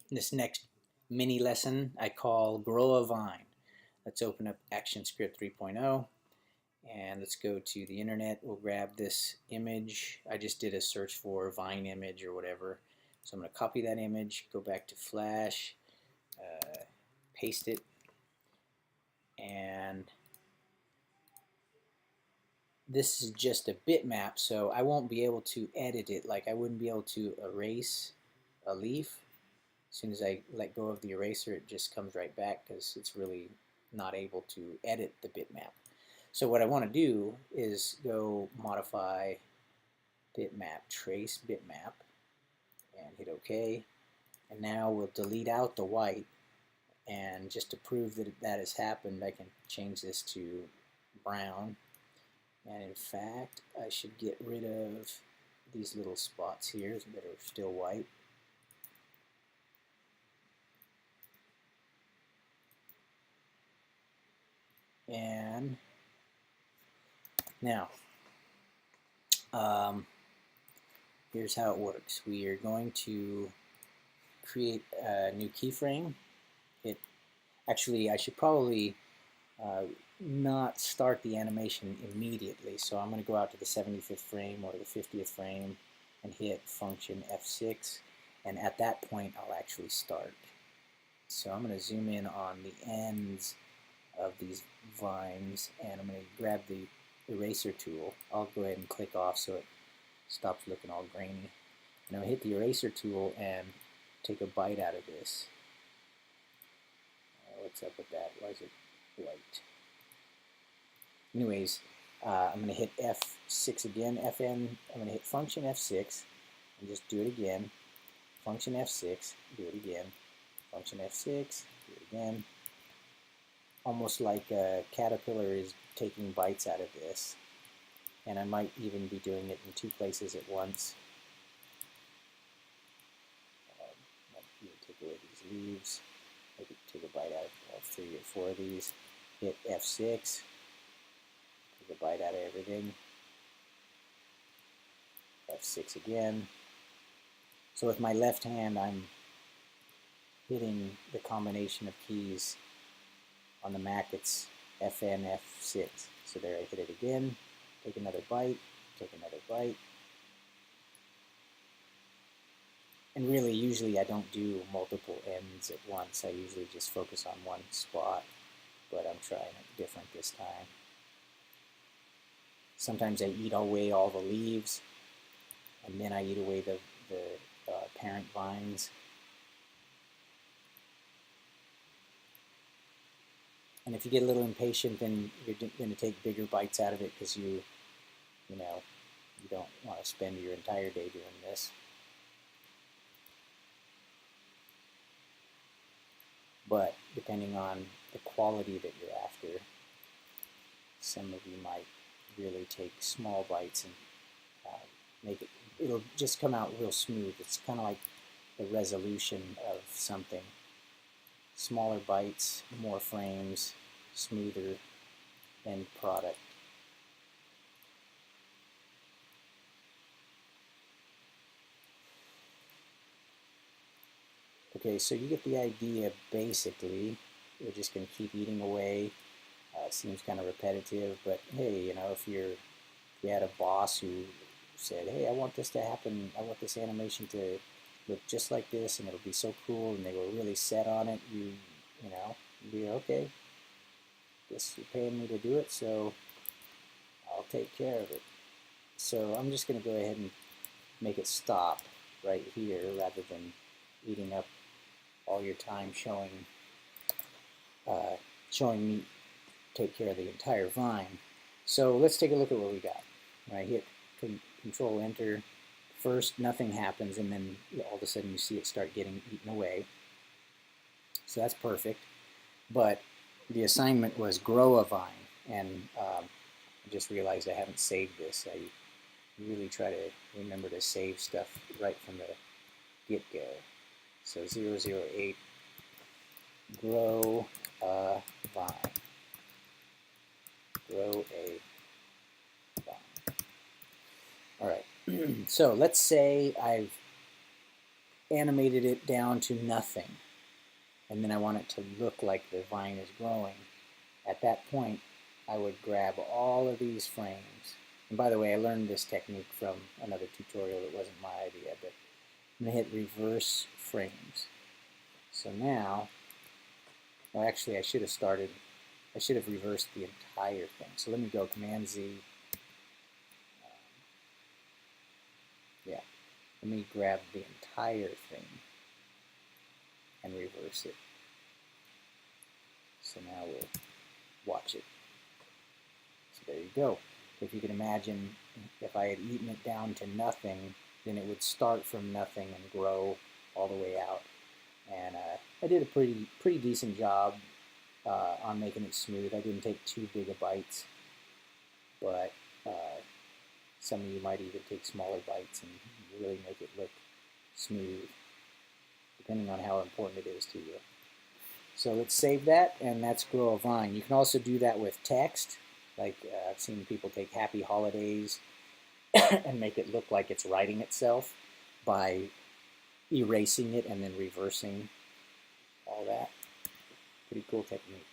This next mini lesson I call Grow a Vine. Let's open up ActionScript 3.0 and let's go to the internet. We'll grab this image. I just did a search for Vine image or whatever. So I'm going to copy that image, go back to Flash, paste it, and this is just a bitmap, so I won't be able to edit it. Like I wouldn't be able to erase a leaf. As soon as I let go of the eraser, it just comes right back because it's really not able to edit the bitmap. So what I want to do is go modify bitmap, trace bitmap, and hit OK. And now we'll delete out the white, and just to prove that that has happened, I can change this to brown. And in fact, I should get rid of these little spots here that are still white. And now, here's how it works. We are going to create a new keyframe. Actually, I should probably not start the animation immediately. So I'm going to go out to the 75th frame or the 50th frame and hit function F6. And at that point, I'll actually start. So I'm going to zoom in on the ends of these vines, and I'm going to grab the eraser tool. I'll go ahead and click off so it stops looking all grainy. And I'm going to hit the eraser tool and take a bite out of this. What's up with that? Why is it white? Anyways, I'm going to hit F6 again, FN. I'm going to hit function F6 and just do it again. Function F6, do it again. Function F6, do it again. Almost like a caterpillar is taking bites out of this. And I might even be doing it in two places at once. Take away these leaves. Maybe take a bite out of 3 or 4 of these. Hit F6. Take a bite out of everything. F6 again. So with my left hand, I'm hitting the combination of keys. On the Mac, it's FN F6. So there, I hit it again. Take another bite. Take another bite. And really, usually I don't do multiple ends at once. I usually just focus on one spot, but I'm trying it different this time. Sometimes I eat away all the leaves, and then I eat away the parent vines. And if you get a little impatient, then you're going to take bigger bites out of it because you don't want to spend your entire day doing this. But depending on the quality that you're after, some of you might really take small bites and make it, it'll just come out real smooth. It's kind of like the resolution of something. Smaller bites, more frames, smoother end product. Okay, so you get the idea basically. We're just going to keep eating away. Seems kind of repetitive, but hey, if you had a boss who said, hey, I want this to happen, I want this animation to look just like this, and it'll be so cool, and they were really set on it, you'd be okay. Guess you're paying me to do it, so I'll take care of it. So I'm just going to go ahead and make it stop right here rather than eating up all your time showing me take care of the entire vine. So let's take a look at what we got. When I hit Control Enter, first nothing happens, and then all of a sudden you see it start getting eaten away. So that's perfect. But the assignment was grow a vine, and I just realized I haven't saved this. I really try to remember to save stuff right from the get-go. So 008, grow a vine. Grow a vine. All right. So let's say I've animated it down to nothing, and then I want it to look like the vine is growing, at that point I would grab all of these frames. And by the way, I learned this technique from another tutorial. It wasn't my idea, but I'm going to hit reverse frames. So now, well, actually I should have reversed the entire thing. So let me go Command Z. Yeah, let me grab the entire thing and reverse it. So now we'll watch it. So there you go. If you can imagine, if I had eaten it down to nothing, then it would start from nothing and grow all the way out. And I did a pretty decent job on making it smooth. I didn't take too big of bites, but some of you might even take smaller bites and really make it look smooth, depending on how important it is to you. So let's save that, and that's grow a vine. You can also do that with text. Like I've seen people take happy holidays and make it look like it's writing itself by erasing it and then reversing all that. Pretty cool technique.